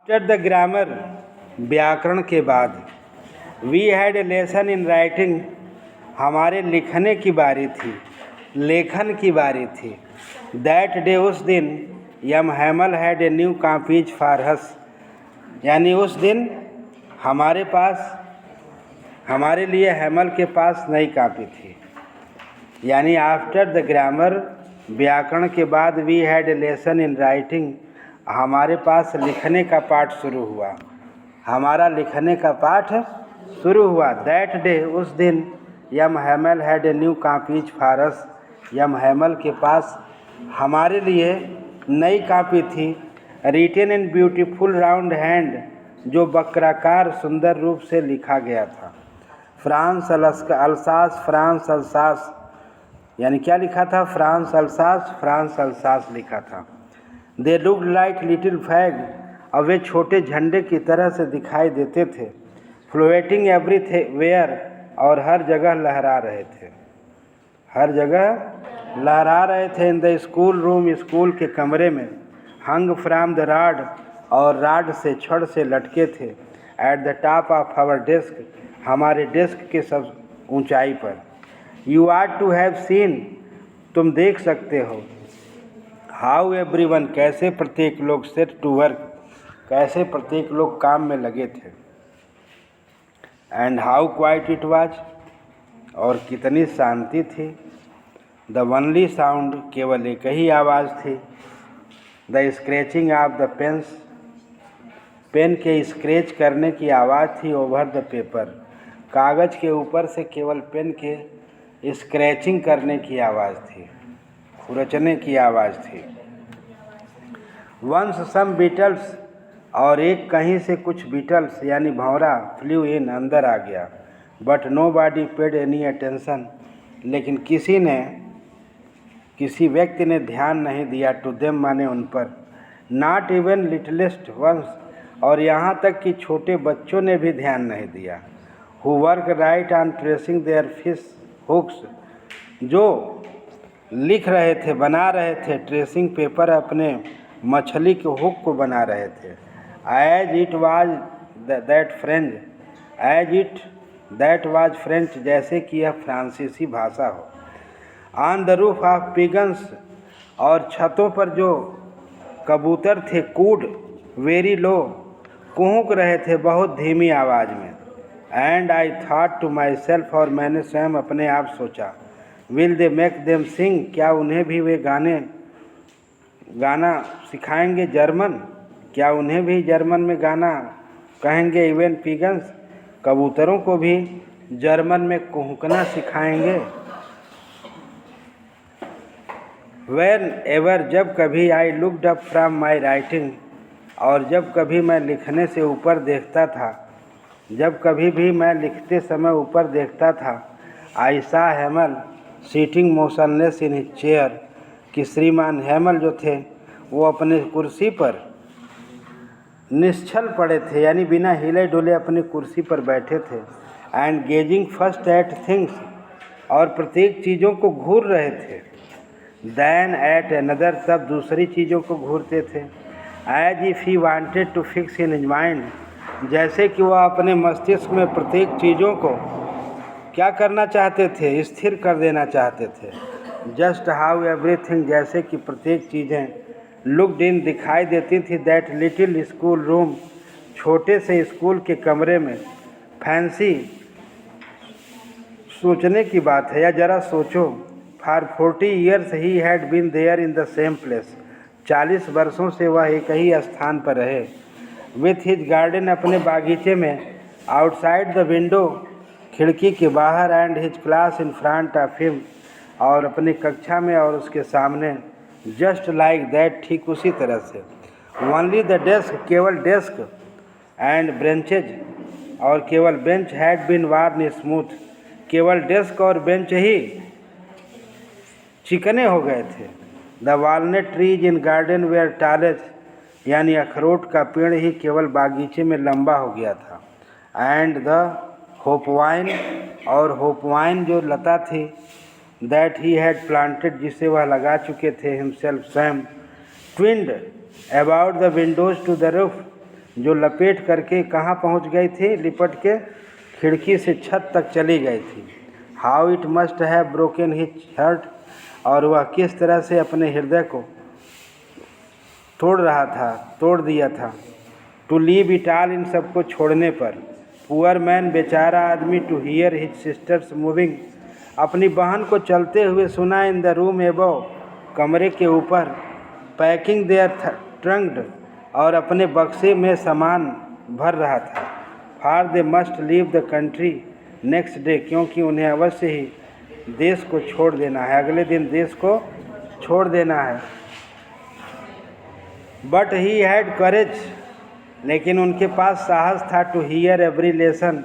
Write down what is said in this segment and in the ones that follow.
After the grammar व्याकरण के बाद we had a lesson in writing, हमारे लिखने की बारी थी, लेखन की बारी थी। दैट डे, उस दिन, M Hamel had a new copies for us, यानी उस दिन हमारे लिए हैमल के पास नई कॉपी थी। यानी आफ्टर द ग्रामर व्याकरण के बाद we had a lesson in writing, हमारे पास लिखने का पाठ शुरू हुआ, हमारा लिखने का पाठ शुरू हुआ। दैट डे, उस दिन, M Hamel had a new copies for us, M Hamel के पास हमारे लिए नई कॉपी थी। Written in beautiful round hand, जो वक्राकार सुंदर रूप से लिखा गया था। फ्रांस अल्सास, फ्रांस अल्सास, यानी क्या लिखा था? फ्रांस अल्सास लिखा था। They looked like little flag, और वे छोटे झंडे की तरह से दिखाई देते थे। फ्लोटिंग एवरीवेयर, और हर जगह लहरा रहे थे, हर जगह लहरा रहे थे। In the school room, school के कमरे में। हंग फ्रॉम द राड, और राड से, छड़ से लटके थे। At the top of our desk, हमारे डेस्क के सब ऊंचाई पर। You are to have seen, तुम देख सकते हो। हाउ एवरीवन, कैसे प्रत्येक लोग। सेट टू वर्क, कैसे प्रत्येक लोग काम में लगे थे। And how quite it was, और कितनी शांति थी। द ओनली साउंड, केवल एक ही आवाज़ थी। The scratching of the pens, pen के स्क्रैच करने की आवाज़ थी। ओवर द पेपर, कागज़ के ऊपर से केवल पेन के स्क्रैचिंग करने की आवाज़ थी, खुरचने की आवाज़ थी। वंस सम बीटल्स, और एक कहीं से कुछ बीटल्स यानी भंवरा, फ्लू इन, अंदर आ गया। But nobody paid any attention, लेकिन किसी व्यक्ति ने ध्यान नहीं दिया। टू देम, माने उन पर। नॉट इवन लिटलेस्ट वंस, और यहाँ तक कि छोटे बच्चों ने भी ध्यान नहीं दिया। Who work right on tracing their fish hooks, जो लिख रहे थे, बना रहे थे ट्रेसिंग पेपर, अपने मछली के हुक को बना रहे थे। As it was that was French, जैसे कि यह फ्रांसीसी भाषा हो। On the roof of pigeons, और छतों पर जो कबूतर थे, कूड वेरी लो, कुहुक रहे थे बहुत धीमी आवाज़ में। And I thought to myself, और मैंने स्वयं अपने आप सोचा। Will they make them sing, क्या उन्हें भी वे गाना सिखाएंगे जर्मन, क्या उन्हें भी जर्मन में गाना कहेंगे। इवन पिगन्स, कबूतरों को भी जर्मन में कुहुकना सिखाएंगे। व्हेन एवर, जब कभी, I looked up from my writing, और जब कभी मैं लिखने से ऊपर देखता था, जब कभी भी मैं लिखते समय ऊपर देखता था। I saw Hamel sitting motionless in his chair, कि श्रीमान हैमल जो थे वो अपने कुर्सी पर निश्चल पड़े थे, यानी बिना हिले डुले अपनी कुर्सी पर बैठे थे। And gazing first at things, और प्रत्येक चीज़ों को घूर रहे थे। दैन एट अनदर, तब दूसरी चीज़ों को घूरते थे। As if he wanted to fix in his mind, जैसे कि वह अपने मस्तिष्क में प्रत्येक चीज़ों को क्या करना चाहते थे? स्थिर कर देना चाहते थे। जस्ट हाउ एवरीथिंग, जैसे कि प्रत्येक चीज़ें लुक्ड इन, दिखाई देती थी। दैट लिटिल स्कूल रूम, छोटे से स्कूल के कमरे में। फैंसी, सोचने की बात है, या ज़रा सोचो। For 40 years he had been there in the same place, 40 वर्षों से वह एक ही स्थान पर रहे। विथ हिज गार्डन, अपने बागीचे में। आउटसाइड द विंडो, खिड़की के बाहर। And his class in front of him, और अपनी कक्षा में और उसके सामने। जस्ट लाइक दैट, ठीक उसी तरह से। ओनली द डेस्क, केवल डेस्क। एंड ब्रेंचेज, और केवल bench. Had been worn smooth, केवल डेस्क और बेंच ही चिकने हो गए थे। The walnut trees in garden were tallest, यानी अखरोट का पेड़ ही केवल बागीचे में लंबा हो गया था। एंड द होपवाइन, और होपवाइन जो लता थी, दैट ही हैड प्लांटेड, जिसे वह लगा चुके थे, हिमसेल्फ स्वयं। Twined about the windows to the roof, जो लपेट करके कहाँ पहुँच गई थी, लिपट के खिड़की से छत तक चली गई थी। How it must have broken his heart, और वह किस तरह से अपने हृदय को तोड़ दिया था। टू लीव इट ऑल, इन सबको छोड़ने पर। पुअर मैन, बेचारा आदमी, to hear his sisters moving, अपनी बहन को चलते हुए सुना। इन द रूम एबव, कमरे के ऊपर। पैकिंग देयर ट्रंक्ड, और अपने बक्से में सामान भर रहा था। For they must leave the country next day, क्योंकि उन्हें अवश्य ही देश को छोड़ देना है, अगले दिन देश को छोड़ देना है। बट ही हैड करेज, लेकिन उनके पास साहस था। टू हियर एवरी लेसन,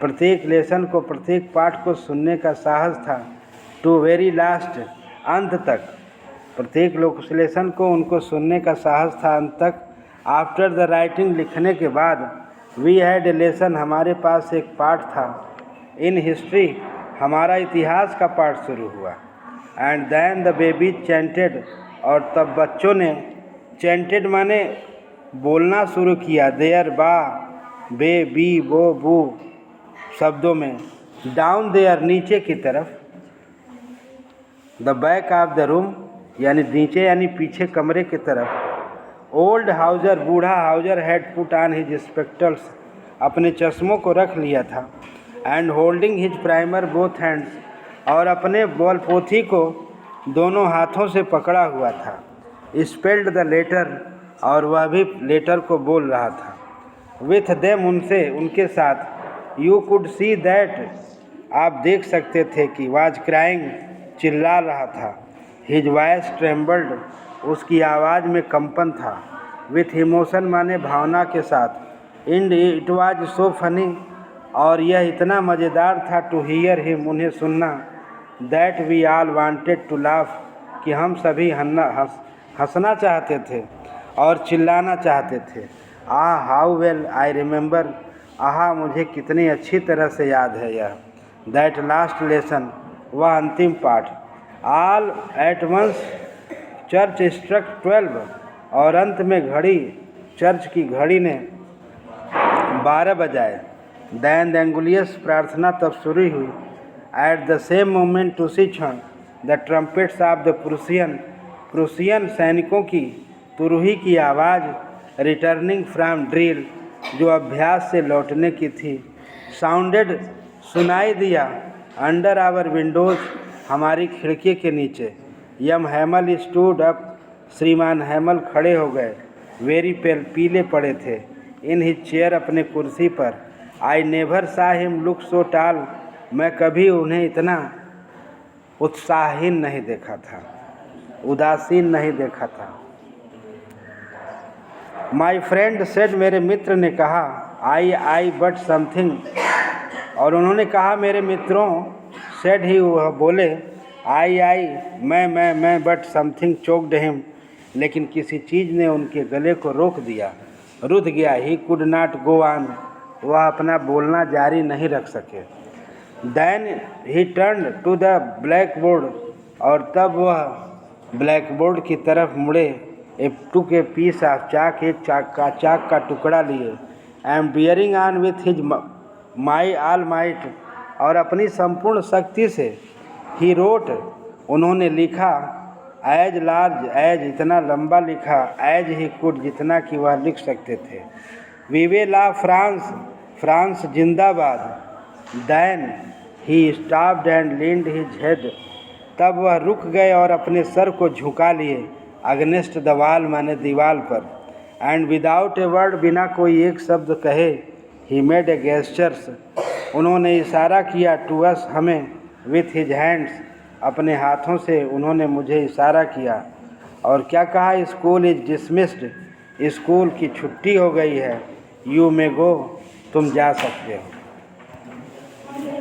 प्रत्येक लेसन को, प्रत्येक पाठ को सुनने का साहस था। टू वेरी लास्ट, अंत तक, प्रत्येक लेसन को उनको सुनने का साहस था अंत तक। आफ्टर द राइटिंग, लिखने के बाद। वी हैड ए लेसन, हमारे पास एक पाठ था। इन हिस्ट्री, हमारा इतिहास का पाठ शुरू हुआ। And then the baby chanted, और तब बच्चों ने, चैंटेड माने बोलना शुरू किया। देयर, बा, बे, बी, बो, बू शब्दों में। डाउन देयर, नीचे की तरफ। The back of the room, यानी नीचे यानी पीछे कमरे की तरफ। ओल्ड हाउजर, बूढ़ा Houser, had put on his spectacles, अपने चश्मों को रख लिया था। And holding his primer both hands, और अपने बॉल पोथी को दोनों हाथों से पकड़ा हुआ था। स्पेल्ड द लेटर, और वह भी लेटर को बोल रहा था। विथ देम, उनसे, उनके साथ। यू कुड सी दैट, आप देख सकते थे कि। वाज क्राइंग, चिल्ला रहा था। हिज वॉइस ट्रेम्बल्ड, उसकी आवाज़ में कंपन था। विथ इमोशन माने भावना के साथ। And it was so funny, और यह इतना मज़ेदार था। टू हियर हिम, उन्हें सुनना। That we all wanted to laugh, कि हम सभी हंसना चाहते थे और चिल्लाना चाहते थे। हाउ वेल आई रिमेंबर, आहा मुझे कितनी अच्छी तरह से याद है यह। दैट लास्ट लेसन, वह अंतिम पाठ। All at once church struck 12, और अंत में घड़ी, चर्च की घड़ी ने 12 बजाए। दैन द एंगुलियस, प्रार्थना तब शुरू हुई। एट द सेम मोमेंट, उसी क्षण। The trumpets of the Prussian सैनिकों की तुरही की आवाज़। रिटर्निंग फ्रॉम ड्रिल, जो अभ्यास से लौटने की थी। साउंडेड, सुनाई दिया। अंडर आवर विंडोज, हमारी खिड़की के नीचे। यम हैमल स्टूड अप, श्रीमान हैमल खड़े हो गए। वेरी पेल, पीले पड़े थे। इन हिज चेयर, अपने कुर्सी पर। आई नेवर सा हिम लुक सो टाल, मैं कभी उन्हें इतना उत्साहहीन नहीं देखा था, उदासीन नहीं देखा था। माई फ्रेंड सेड, मेरे मित्र ने कहा। आई बट समथिंग, और उन्होंने कहा मेरे मित्रों। सेड ही, वह बोले। आई मैं बट समथिंग चोक्ड हिम, लेकिन किसी चीज़ ने उनके गले को रोक दिया, रुध गया। He could not go on, वह अपना बोलना जारी नहीं रख सके। Then he turn to the blackboard, और तब वह ब्लैक बोर्ड की तरफ मुड़े। ए टुक ए पीस ऑफ चाक, एक चाक का टुकड़ा लिए। Am bearing on with his my all might, और अपनी संपूर्ण शक्ति से। ही रोट, उन्होंने लिखा। एज लार्ज एज, इतना लंबा लिखा। एज ही कुड, जितना कि वह लिख सकते थे। वीवे ला फ्रांस, फ्रांस जिंदाबाद। Then he stopped and leaned his head, तब वह रुक गए और अपने सर को झुका लिए। अगेंस्ट द वॉल, माने दीवार पर। एंड विदाउट ए वर्ड, बिना कोई एक शब्द कहे। ही मेड ए गेस्चर्स, उन्होंने इशारा किया। टू अस, हमें। विथ हिज हैंड्स, अपने हाथों से उन्होंने मुझे इशारा किया। और क्या कहा? स्कूल इज डिसमिस्ड, स्कूल की छुट्टी हो गई है। यू मे गो, तुम जा सकते हो।